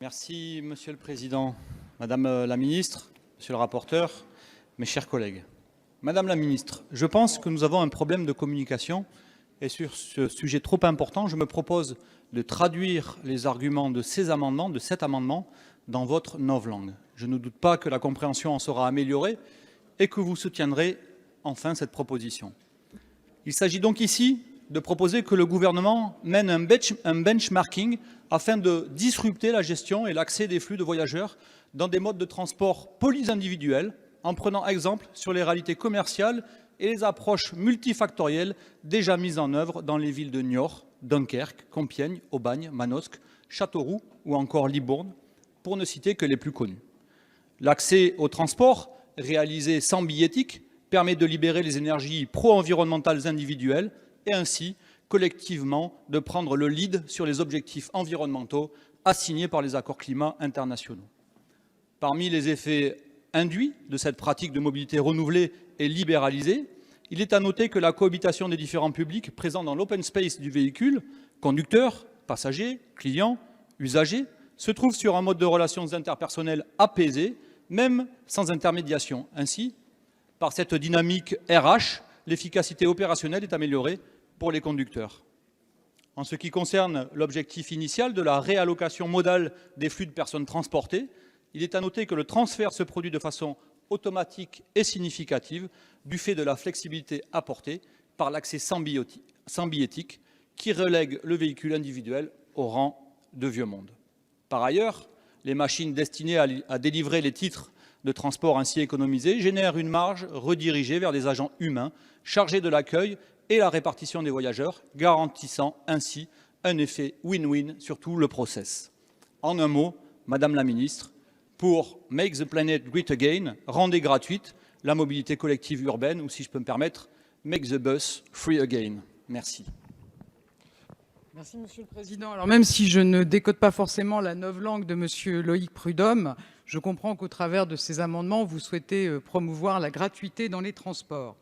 Merci, Monsieur le Président, Madame la Ministre, Monsieur le rapporteur, mes chers collègues. Madame la Ministre, je pense que nous avons un problème de communication et sur ce sujet trop important, je me propose de traduire les arguments de cet amendement, dans votre novlangue. Je ne doute pas que la compréhension en sera améliorée et que vous soutiendrez enfin cette proposition. Il s'agit donc ici de proposer que le gouvernement mène un benchmarking afin de disrupter la gestion et l'accès des flux de voyageurs dans des modes de transport polyindividuels, en prenant exemple sur les réalités commerciales et les approches multifactorielles déjà mises en œuvre dans les villes de Niort, Dunkerque, Compiègne, Aubagne, Manosque, Châteauroux ou encore Libourne, pour ne citer que les plus connus. L'accès au transport, réalisé sans billettique, permet de libérer les énergies pro-environnementales individuelles et ainsi, collectivement, de prendre le lead sur les objectifs environnementaux assignés par les accords climat internationaux. Parmi les effets induits de cette pratique de mobilité renouvelée et libéralisée, il est à noter que la cohabitation des différents publics présents dans l'open space du véhicule, conducteurs, passagers, clients, usagers, se trouve sur un mode de relations interpersonnelles apaisé, même sans intermédiation. Ainsi, par cette dynamique RH, l'efficacité opérationnelle est améliorée pour les conducteurs. En ce qui concerne l'objectif initial de la réallocation modale des flux de personnes transportées, il est à noter que le transfert se produit de façon automatique et significative du fait de la flexibilité apportée par l'accès sans billettique qui relègue le véhicule individuel au rang de vieux monde. Par ailleurs, les machines destinées à délivrer les titres de transport ainsi économisés génèrent une marge redirigée vers des agents humains chargés de l'accueil et la répartition des voyageurs, garantissant ainsi un effet win-win sur tout le process. En un mot, Madame la Ministre, pour Make the Planet Great Again, rendez gratuite la mobilité collective urbaine, ou si je peux me permettre, Make the Bus Free Again. Merci. Merci Monsieur le Président. Alors même si je ne décode pas forcément la novlangue de Monsieur Loïc Prud'homme, je comprends qu'au travers de ces amendements, vous souhaitez promouvoir la gratuité dans les transports.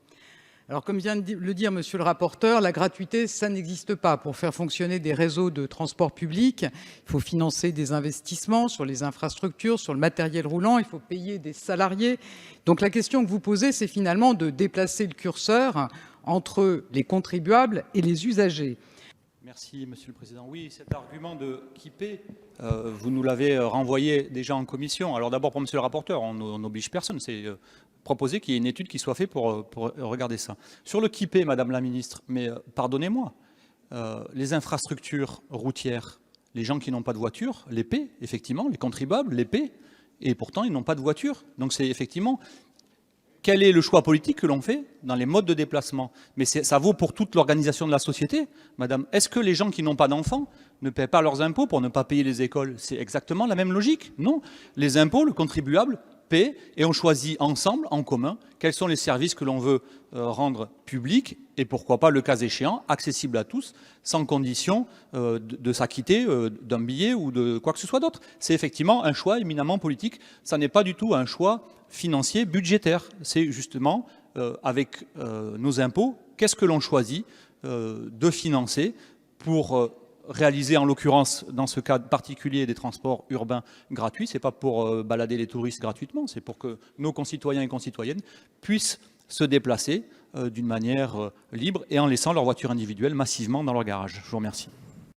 Alors comme vient de le dire Monsieur le rapporteur, la gratuité, ça n'existe pas. Pour faire fonctionner des réseaux de transport public, il faut financer des investissements sur les infrastructures, sur le matériel roulant, il faut payer des salariés. Donc la question que vous posez, c'est finalement de déplacer le curseur entre les contribuables et les usagers. Merci, Monsieur le Président. Oui, cet argument de qui paie, vous nous l'avez renvoyé déjà en commission. Alors d'abord pour Monsieur le rapporteur, on n'oblige personne, c'est proposer qu'il y ait une étude qui soit faite pour regarder ça. Sur le qui paie, Madame la Ministre, mais pardonnez-moi, les infrastructures routières, les gens qui n'ont pas de voiture les paient, effectivement, les contribuables les paient, et pourtant ils n'ont pas de voiture. Donc c'est effectivement... Quel est le choix politique que l'on fait dans les modes de déplacement? Mais ça vaut pour toute l'organisation de la société, madame. Est-ce que les gens qui n'ont pas d'enfants ne paient pas leurs impôts pour ne pas payer les écoles? C'est exactement la même logique, non? Les impôts, le contribuable paie et on choisit ensemble, en commun, quels sont les services que l'on veut rendre publics et pourquoi pas, le cas échéant, accessibles à tous, sans condition de s'acquitter d'un billet ou de quoi que ce soit d'autre. C'est effectivement un choix éminemment politique. Ça n'est pas du tout un choix financier, budgétaire. C'est justement, avec nos impôts, qu'est-ce que l'on choisit de financer pour réaliser, en l'occurrence, dans ce cas particulier, des transports urbains gratuits. Ce n'est pas pour balader les touristes gratuitement, c'est pour que nos concitoyens et concitoyennes puissent se déplacer d'une manière libre et en laissant leur voiture individuelle massivement dans leur garage. Je vous remercie.